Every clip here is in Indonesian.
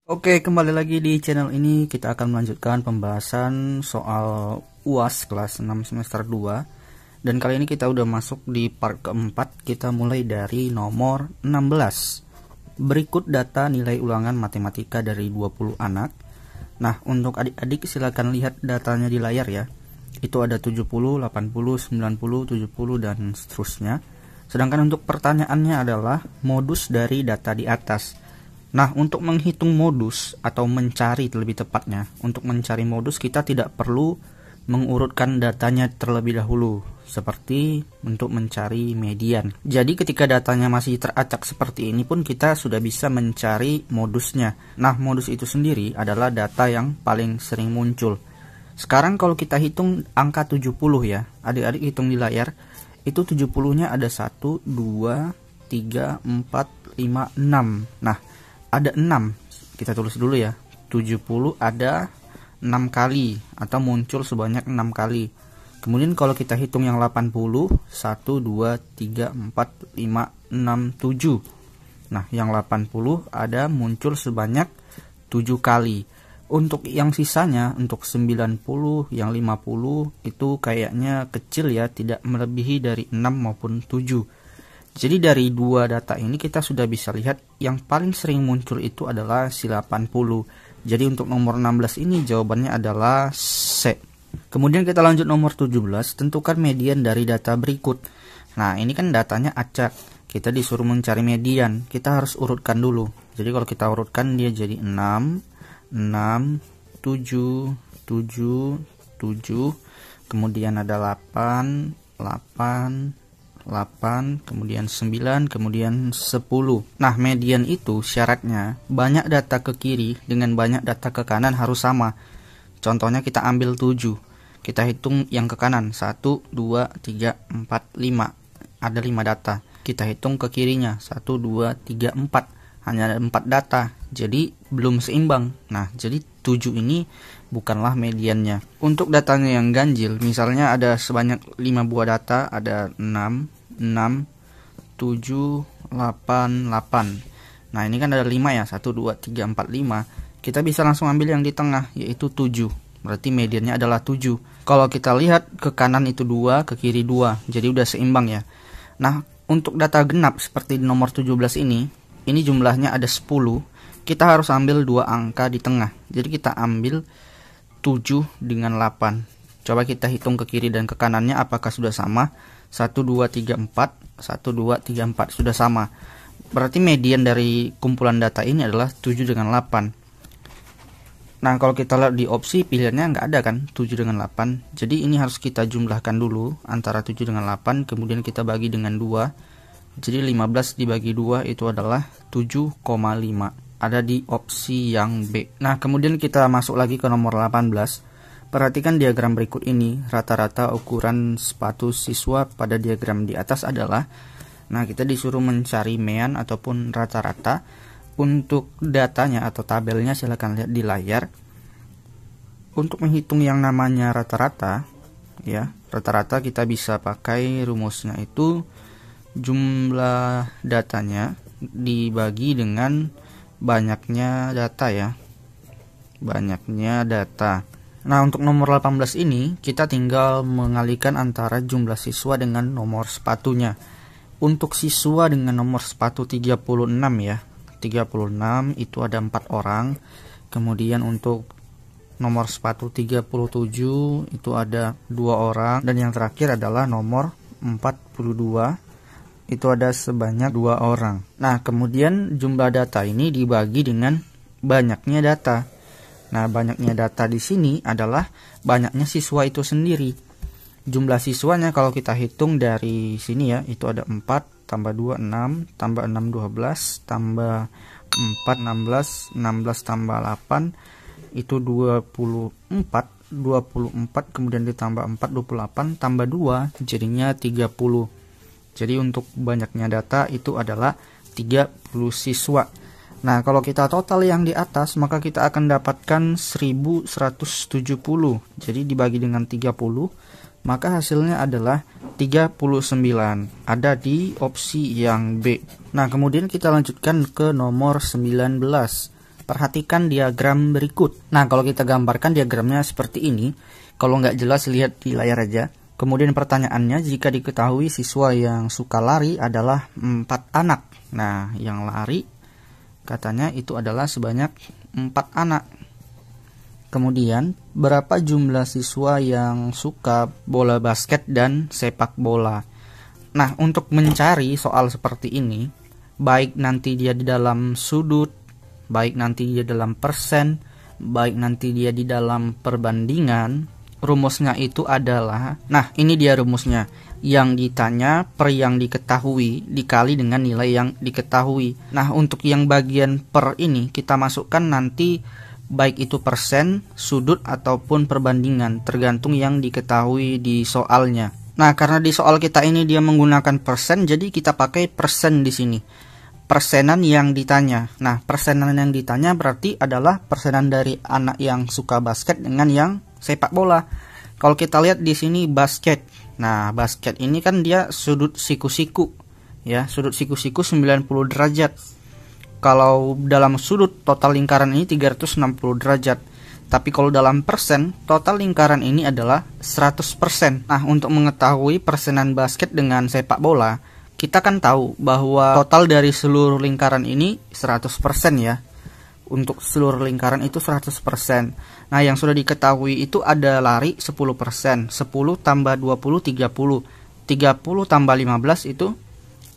Oke, kembali lagi di channel ini kita akan melanjutkan pembahasan soal UAS kelas 6 semester 2. Dan kali ini kita udah masuk di part keempat. Kita mulai dari nomor 16. Berikut data nilai ulangan matematika dari 20 anak. Nah, untuk adik-adik silakan lihat datanya di layar ya. Itu ada 70, 80, 90, 70 dan seterusnya. Sedangkan untuk pertanyaannya adalah modus dari data di atas. Nah, untuk menghitung modus atau mencari lebih tepatnya, untuk mencari modus kita tidak perlu mengurutkan datanya terlebih dahulu, seperti untuk mencari median. Jadi ketika datanya masih teracak seperti ini pun kita sudah bisa mencari modusnya. Nah, modus itu sendiri adalah data yang paling sering muncul. Sekarang kalau kita hitung angka 70 ya, adik-adik hitung di layar, itu 70-nya ada 1, 2, 3, 4, 5, 6. Nah, ada 6, kita tulis dulu ya. 70 ada 6 kali atau muncul sebanyak 6 kali. Kemudian kalau kita hitung yang 80, 1, 2, 3, 4, 5, 6, 7. Nah, yang 80 ada muncul sebanyak 7 kali. Untuk yang sisanya, untuk 90, yang 50 itu kayaknya kecil ya, tidak melebihi dari 6 maupun 7. Jadi dari dua data ini kita sudah bisa lihat yang paling sering muncul itu adalah si 80. Jadi untuk nomor 16 ini jawabannya adalah C. Kemudian kita lanjut nomor 17, tentukan median dari data berikut. Nah, ini kan datanya acak. Kita disuruh mencari median. Kita harus urutkan dulu. Jadi kalau kita urutkan dia jadi 6, 6, 7, 7, 7. Kemudian ada 8, 8, 8, kemudian 9, kemudian 10. Nah, median itu syaratnya banyak data ke kiri dengan banyak data ke kanan harus sama. Contohnya kita ambil 7. Kita hitung yang ke kanan. 1, 2, 3, 4, 5. Ada 5 data. Kita hitung ke kirinya. 1, 2, 3, 4. Hanya ada 4 data. Jadi belum seimbang. Nah, jadi 7 ini bukanlah mediannya. Untuk datanya yang ganjil, misalnya ada sebanyak 5 buah data, ada 6, 6, 7, 8, 8. Nah, ini kan ada 5 ya, 1, 2, 3, 4, 5. Kita bisa langsung ambil yang di tengah, yaitu 7. Berarti mediannya adalah 7. Kalau kita lihat ke kanan itu 2, ke kiri 2. Jadi udah seimbang ya. Nah, untuk data genap seperti di nomor 17 ini jumlahnya ada 10. Kita harus ambil 2 angka di tengah. Jadi kita ambil 7 dengan 8. Coba kita hitung ke kiri dan ke kanannya apakah sudah sama. 1, 2, 3, 4. 1, 2, 3, 4 sudah sama. Berarti median dari kumpulan data ini adalah 7 dengan 8. Nah, kalau kita lihat di opsi pilihannya nggak ada kan 7 dengan 8. Jadi ini harus kita jumlahkan dulu antara 7 dengan 8. Kemudian kita bagi dengan 2. Jadi 15 dibagi 2 itu adalah 7,5. Ada di opsi yang B. Nah, kemudian kita masuk lagi ke nomor 18. Perhatikan diagram berikut ini. Rata-rata ukuran sepatu siswa pada diagram di atas adalah, nah, kita disuruh mencari mean ataupun rata-rata. Untuk datanya atau tabelnya silahkan lihat di layar. Untuk menghitung yang namanya rata-rata, ya, rata-rata kita bisa pakai rumusnya itu jumlah datanya dibagi dengan banyaknya data ya. Banyaknya data. Nah, untuk nomor 18 ini kita tinggal mengalihkan antara jumlah siswa dengan nomor sepatunya. Untuk siswa dengan nomor sepatu 36 ya. 36 itu ada 4 orang. Kemudian untuk nomor sepatu 37 itu ada 2 orang. Dan yang terakhir adalah nomor 42. Itu ada sebanyak 2 orang. Nah, kemudian jumlah data ini dibagi dengan banyaknya data. Nah, banyaknya data di sini adalah banyaknya siswa itu sendiri. Jumlah siswanya kalau kita hitung dari sini ya, itu ada 4 tambah 2 6 tambah 6 12 tambah 4 16 16 tambah 8 itu 24 kemudian ditambah 4 28 tambah 2 jadinya 30. Jadi untuk banyaknya data itu adalah 30 siswa. Nah, kalau kita total yang di atas maka kita akan dapatkan 1170. Jadi dibagi dengan 30 maka hasilnya adalah 39. Ada di opsi yang B. Nah, kemudian kita lanjutkan ke nomor 19. Perhatikan diagram berikut. Nah, kalau kita gambarkan diagramnya seperti ini. Kalau nggak jelas, lihat di layar aja. Kemudian pertanyaannya, jika diketahui siswa yang suka lari adalah 4 anak. Nah, yang lari katanya itu adalah sebanyak 4 anak. Kemudian, berapa jumlah siswa yang suka bola basket dan sepak bola? Nah, untuk mencari soal seperti ini, baik nanti dia di dalam sudut, baik nanti dia dalam persen, baik nanti dia di dalam perbandingan, rumusnya itu adalah, nah ini dia rumusnya, yang ditanya per yang diketahui dikali dengan nilai yang diketahui. Nah, untuk yang bagian per ini kita masukkan nanti baik itu persen, sudut ataupun perbandingan, tergantung yang diketahui di soalnya. Nah, karena di soal kita ini dia menggunakan persen, jadi kita pakai persen di sini. Persenan yang ditanya. Nah, persenan yang ditanya berarti adalah persenan dari anak yang suka basket dengan yang sepak bola. Kalau kita lihat di sini basket. Nah, basket ini kan dia sudut siku-siku. Ya, sudut siku-siku 90 derajat. Kalau dalam sudut total lingkaran ini 360 derajat. Tapi kalau dalam persen, total lingkaran ini adalah 100%. Nah, untuk mengetahui persenan basket dengan sepak bola, kita kan tahu bahwa total dari seluruh lingkaran ini 100% ya. Untuk seluruh lingkaran itu 100%. Nah, yang sudah diketahui itu ada lari 10%. 10 tambah 20, 30. 30 tambah 15 itu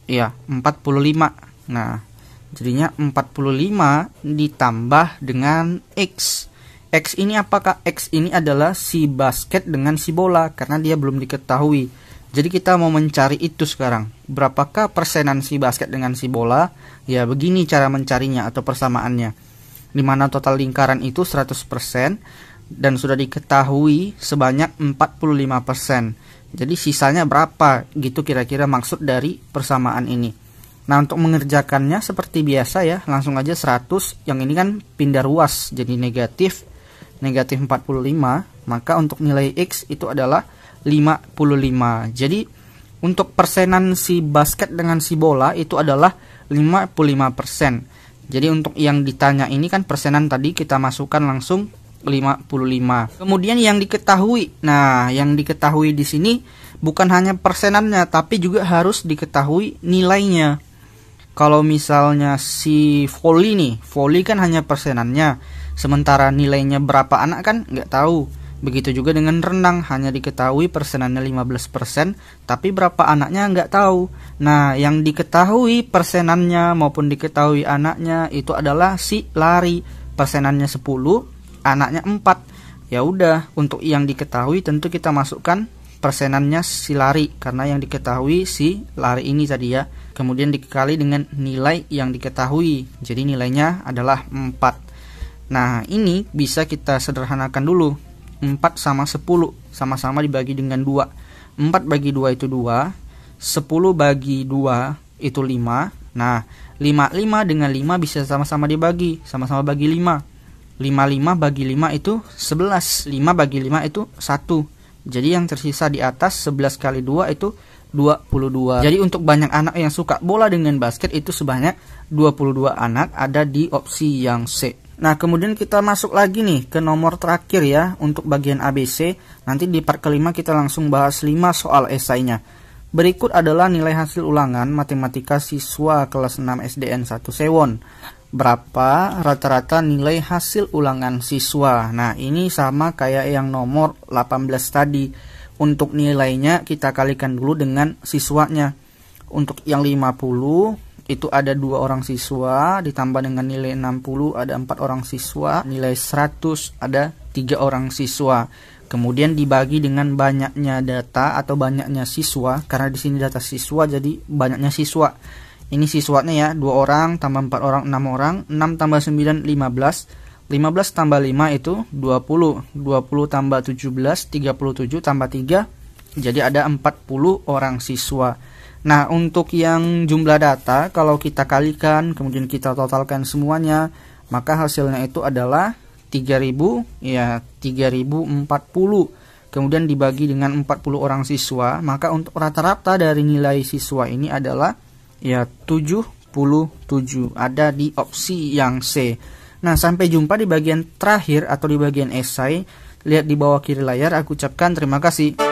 ya 45. Nah, jadinya 45 ditambah dengan X. X ini apakah? X ini adalah si basket dengan si bola, karena dia belum diketahui. Jadi kita mau mencari itu sekarang. Berapakah persenan si basket dengan si bola? Ya, begini cara mencarinya atau persamaannya. Dimana total lingkaran itu 100% dan sudah diketahui sebanyak 45%. Jadi sisanya berapa? Gitu kira-kira maksud dari persamaan ini. Nah, untuk mengerjakannya seperti biasa ya, langsung aja 100. Yang ini kan pindah ruas jadi negatif 45. Maka untuk nilai X itu adalah 55. Jadi untuk persenan si basket dengan si bola itu adalah 55%. Jadi untuk yang ditanya ini kan persenan tadi kita masukkan langsung 55. Kemudian yang diketahui. Nah, yang diketahui di sini bukan hanya persenannya tapi juga harus diketahui nilainya. Kalau misalnya si voli nih, voli kan hanya persenannya. Sementara nilainya berapa anak kan nggak tahu. Begitu juga dengan renang, hanya diketahui persenannya 15%, tapi berapa anaknya nggak tahu. Nah, yang diketahui persenannya maupun diketahui anaknya itu adalah si lari. Persenannya 10, anaknya 4. Ya udah, untuk yang diketahui tentu kita masukkan persenannya si lari, karena yang diketahui si lari ini tadi ya. Kemudian dikali dengan nilai yang diketahui, jadi nilainya adalah 4. Nah, ini bisa kita sederhanakan dulu. 4 sama 10 sama-sama dibagi dengan 2. 4 bagi 2 itu 2. 10 bagi 2 itu 5. Nah, 5 dengan 5 bisa sama-sama dibagi. Sama-sama bagi 5. 5 bagi 5 itu 11. 5 bagi 5 itu 1. Jadi yang tersisa di atas 11 kali 2 itu 22. Jadi untuk banyak anak yang suka bola dengan basket itu sebanyak 22 anak ada di opsi yang C. Nah, kemudian kita masuk lagi nih ke nomor terakhir ya untuk bagian ABC. Nanti di part kelima kita langsung bahas 5 soal esainya. Berikut adalah nilai hasil ulangan matematika siswa kelas 6 SDN 1 Sewon. Berapa rata-rata nilai hasil ulangan siswa? Nah, ini sama kayak yang nomor 18 tadi. Untuk nilainya kita kalikan dulu dengan siswanya. Untuk yang 50 itu ada 2 orang siswa, ditambah dengan nilai 60 ada 4 orang siswa, nilai 100 ada 3 orang siswa. Kemudian dibagi dengan banyaknya data atau banyaknya siswa, karena di sini data siswa jadi banyaknya siswa. Ini siswanya ya, 2 orang tambah 4 orang 6 orang, 6 tambah 9 15. 15 tambah 5 itu 20. 20 tambah 17, 37 tambah 3 jadi ada 40 orang siswa. Nah, untuk yang jumlah data kalau kita kalikan kemudian kita totalkan semuanya, maka hasilnya itu adalah 3000 ya 3040. Kemudian dibagi dengan 40 orang siswa, maka untuk rata-rata dari nilai siswa ini adalah ya 77, ada di opsi yang C. Nah, sampai jumpa di bagian terakhir atau di bagian esai. Lihat di bawah kiri layar, aku ucapkan terima kasih.